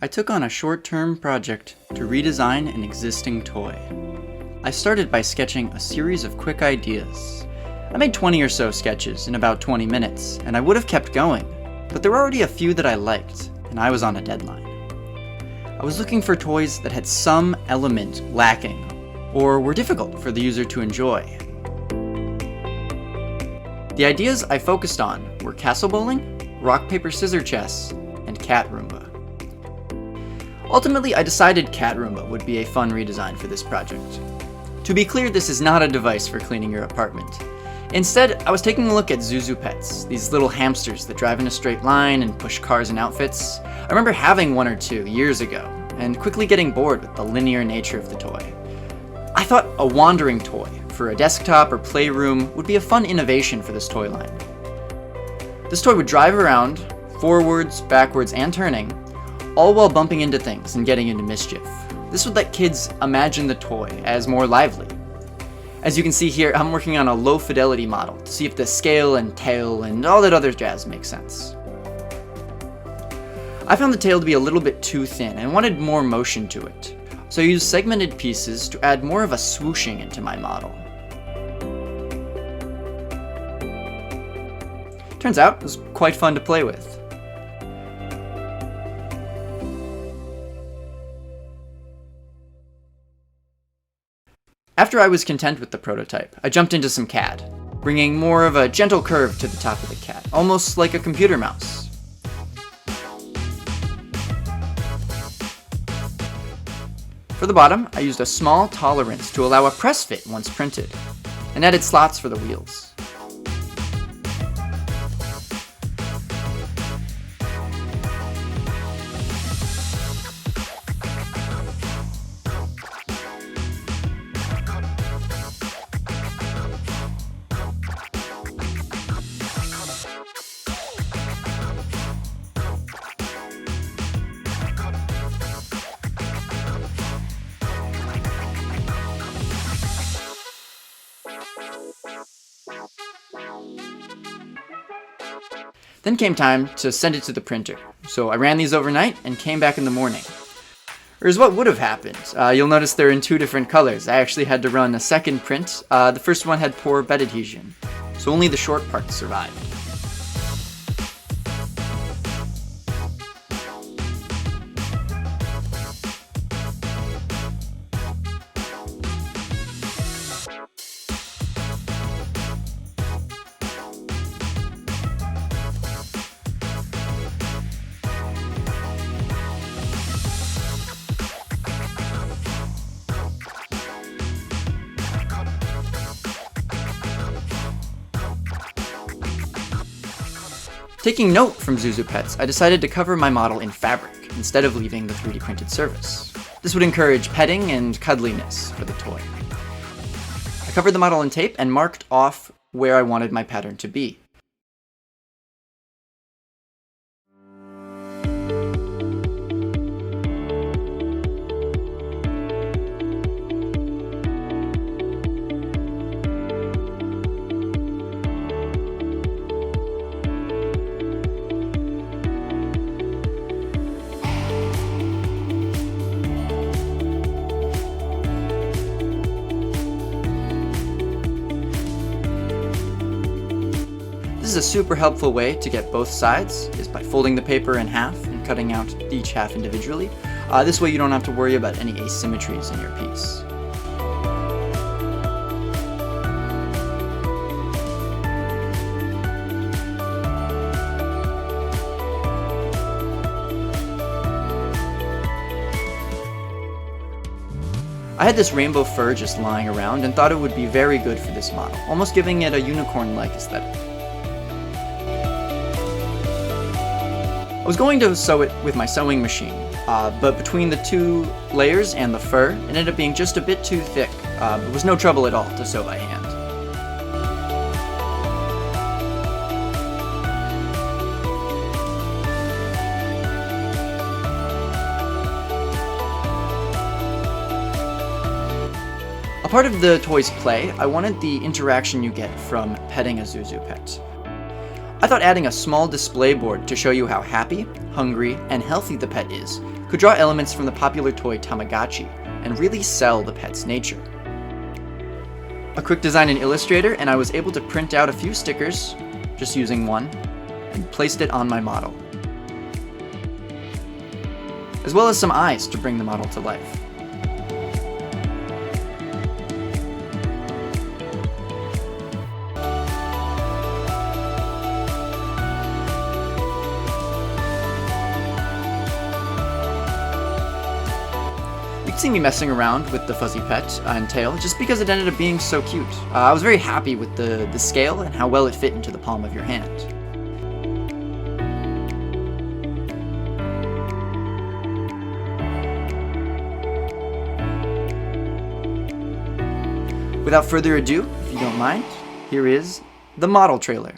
I took on a short-term project to redesign an existing toy. I started by sketching a series of quick ideas. I made 20 or so sketches in about 20 minutes, and I would have kept going, but there were already a few that I liked, and I was on a deadline. I was looking for toys that had some element lacking, or were difficult for the user to enjoy. The ideas I focused on were castle bowling, rock, paper, scissors chess, and cat Roomba. Ultimately, I decided cat Roomba would be a fun redesign for this project. To be clear, this is not a device for cleaning your apartment. Instead, I was taking a look at Zuzu Pets, these little hamsters that drive in a straight line and push cars and outfits. I remember having one or two years ago, and quickly getting bored with the linear nature of the toy. I thought a wandering toy for a desktop or playroom would be a fun innovation for this toy line. This toy would drive around, forwards, backwards, and turning, all while bumping into things and getting into mischief. This would let kids imagine the toy as more lively. As you can see here, I'm working on a low fidelity model to see if the scale and tail and all that other jazz makes sense. I found the tail to be a little bit too thin and wanted more motion to it, so I used segmented pieces to add more of a swooshing into my model. Turns out, it was quite fun to play with. After I was content with the prototype, I jumped into some CAD, bringing more of a gentle curve to the top of the cat, almost like a computer mouse. For the bottom, I used a small tolerance to allow a press fit once printed, and added slots for the wheels. Then came time to send it to the printer, so I ran these overnight and came back in the morning. Here's what would have happened. You'll notice they're in two different colors. I actually had to run a second print. The first one had poor bed adhesion, so only the short parts survived. Taking note from Zuzu Pets, I decided to cover my model in fabric instead of leaving the 3D printed surface. This would encourage petting and cuddliness for the toy. I covered the model in tape and marked off where I wanted my pattern to be. This is a super helpful way to get both sides, is by folding the paper in half and cutting out each half individually. This way you don't have to worry about any asymmetries in your piece. I had this rainbow fur just lying around and thought it would be very good for this model, almost giving it a unicorn-like aesthetic. I was going to sew it with my sewing machine, but between the two layers and the fur, it ended up being just a bit too thick. It was no trouble at all to sew by hand. A part of the toy's play, I wanted the interaction you get from petting a Zuzu pet. I thought adding a small display board to show you how happy, hungry, and healthy the pet is could draw elements from the popular toy Tamagotchi and really sell the pet's nature. A quick design in Illustrator, and I was able to print out a few stickers, just using one, and placed it on my model, as well as some eyes to bring the model to life. You can see me messing around with the fuzzy pet and tail just because it ended up being so cute. I was very happy with the scale and how well it fit into the palm of your hand. Without further ado, if you don't mind, here is the model trailer.